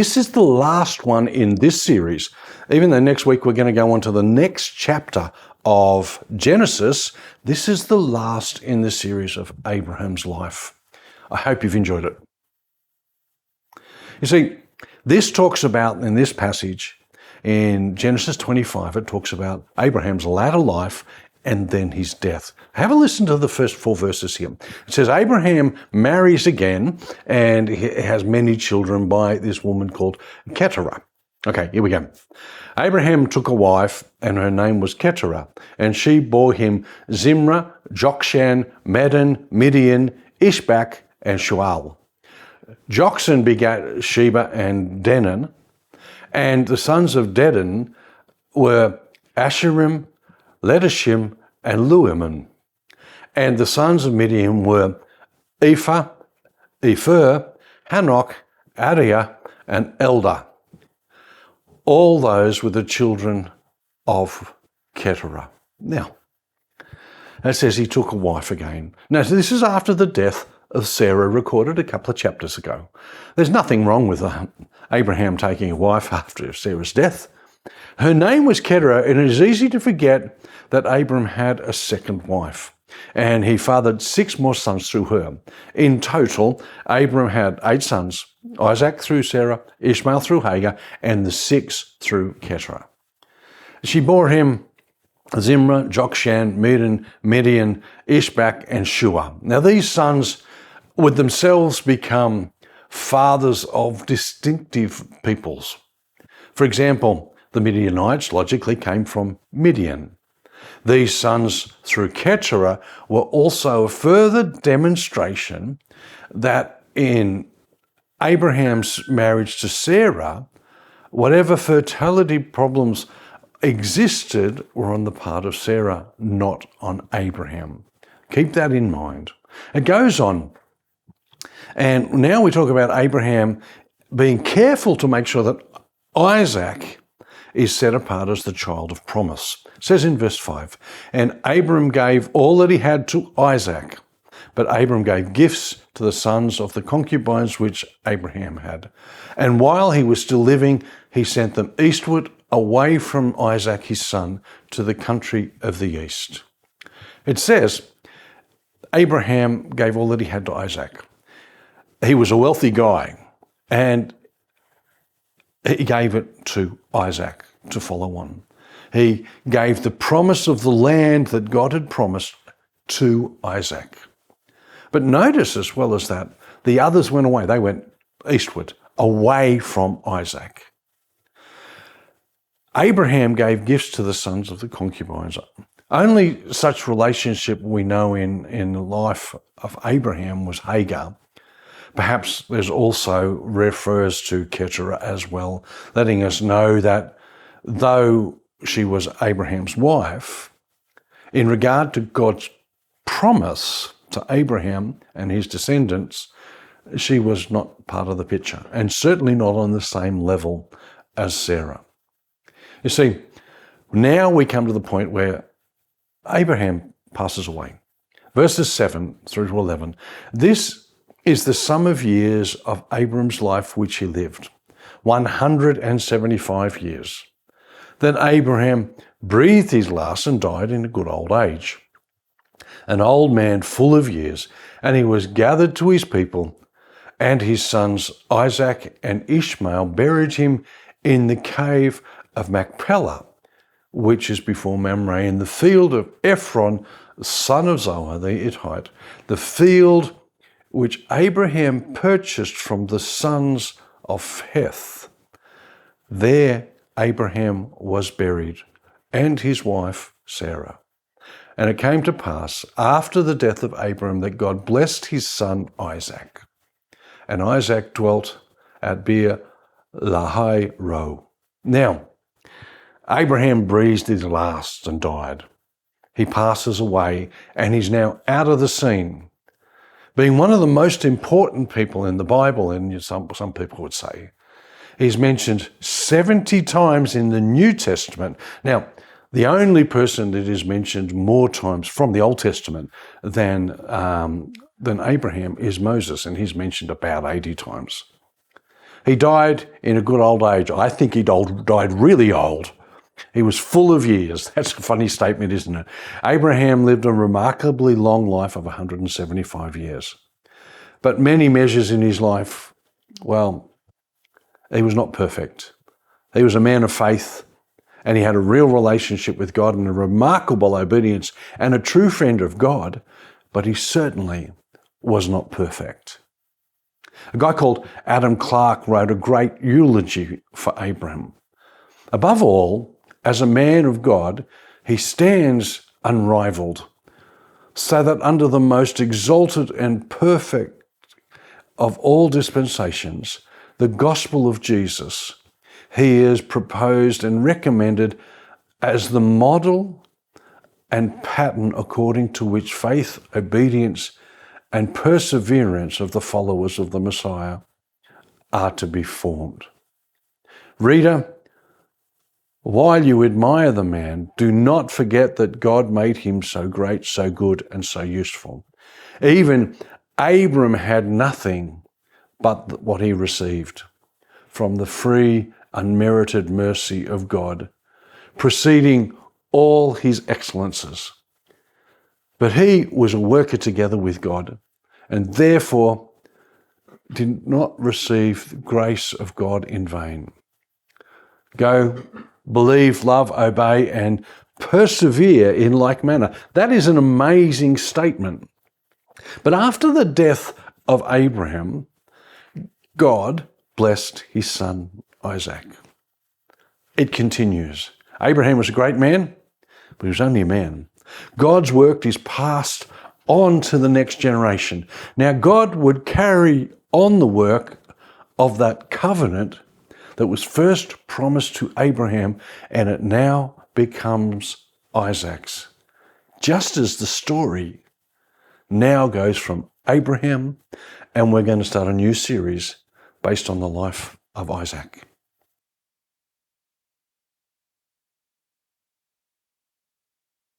This is the last one in this series. Even though next week we're going to go on to the next chapter of Genesis, this is the last in the series of Abraham's life. I hope you've enjoyed it. You see, this talks about, in this passage, in Genesis 25, it talks about Abraham's latter life and then his death. Have a listen to the first 4 verses here. It says, Abraham marries again and he has many children by this woman called Keturah. Okay, here we go. Abraham took a wife and her name was Keturah, and she bore him Zimrah, Jokshan, Medan, Midian, Ishbak, and Shual. Joksan begat Sheba and Dedan, and the sons of Dedan were Asherim, Ledashim, and Luiman. And the sons of Midian were Ephah, Epher, Hanok, Adiah, and Eldah. All those were the children of Keturah. Now, it says he took a wife again. Now, this is after the death of Sarah recorded a couple of chapters ago. There's nothing wrong with Abraham taking a wife after Sarah's death. Her name was Keturah, and it is easy to forget that Abram had a second wife, and he fathered 6 more sons through her. In total, Abram had 8 sons, Isaac through Sarah, Ishmael through Hagar, and the 6th through Keturah. She bore him Zimrah, Jokshan, Medan, Midian, Ishbak, and Shua. Now these sons would themselves become fathers of distinctive peoples. For example, the Midianites logically came from Midian. These sons through Keturah were also a further demonstration that in Abraham's marriage to Sarah, whatever fertility problems existed were on the part of Sarah, not on Abraham. Keep that in mind. It goes on. And now we talk about Abraham being careful to make sure that Isaac is set apart as the child of promise. It says in verse 5, and Abram gave all that he had to Isaac, but Abram gave gifts to the sons of the concubines which Abraham had. And while he was still living, he sent them eastward away from Isaac his son to the country of the east. It says, Abraham gave all that he had to Isaac. He was a wealthy guy, and he gave it to Isaac to follow on. He gave the promise of the land that God had promised to Isaac. But notice as well as that, the others went away. They went eastward, away from Isaac. Abraham gave gifts to the sons of the concubines. Only such relationship we know in the life of Abraham was Hagar. Perhaps there's also refers to Keturah as well, letting us know that though she was Abraham's wife, in regard to God's promise to Abraham and his descendants, she was not part of the picture, and certainly not on the same level as Sarah. You see, now we come to the point where Abraham passes away. Verses 7 through to 11. This is the sum of years of Abram's life which he lived, 175 years. Then Abraham breathed his last and died in a good old age, an old man full of years, and he was gathered to his people, and his sons Isaac and Ishmael buried him in the cave of Machpelah, which is before Mamre, in the field of Ephron, son of Zohar the Hittite, the field which Abraham purchased from the sons of Heth. There Abraham was buried, and his wife Sarah. And it came to pass, after the death of Abram, that God blessed his son Isaac. And Isaac dwelt at Beer Lahai Roi. Now, Abraham breathed his last and died. He passes away, and he's now out of the scene, being one of the most important people in the Bible, and some people would say. He's mentioned 70 times in the New Testament. Now, the only person that is mentioned more times from the Old Testament than Abraham is Moses, and he's mentioned about 80 times. He died in a good old age. I think he died really old. He was full of years. That's a funny statement, isn't it? Abraham lived a remarkably long life of 175 years. But many measures in his life, well, he was not perfect. He was a man of faith, and he had a real relationship with God and a remarkable obedience and a true friend of God, but he certainly was not perfect. A guy called Adam Clarke wrote a great eulogy for Abraham. Above all, as a man of God, he stands unrivaled, so that under the most exalted and perfect of all dispensations, the gospel of Jesus, he is proposed and recommended as the model and pattern according to which faith, obedience, and perseverance of the followers of the Messiah are to be formed. Reader, while you admire the man, do not forget that God made him so great, so good, and so useful. Even Abram had nothing but what he received from the free, unmerited mercy of God, preceding all his excellences. But he was a worker together with God, and therefore did not receive the grace of God in vain. Go, believe, love, obey, and persevere in like manner. That is an amazing statement. But after the death of Abraham, God blessed his son Isaac. It continues. Abraham was a great man, but he was only a man. God's work is passed on to the next generation. Now, God would carry on the work of that covenant that was first promised to Abraham, and it now becomes Isaac's. Just as the story now goes from Abraham, and we're going to start a new series based on the life of Isaac.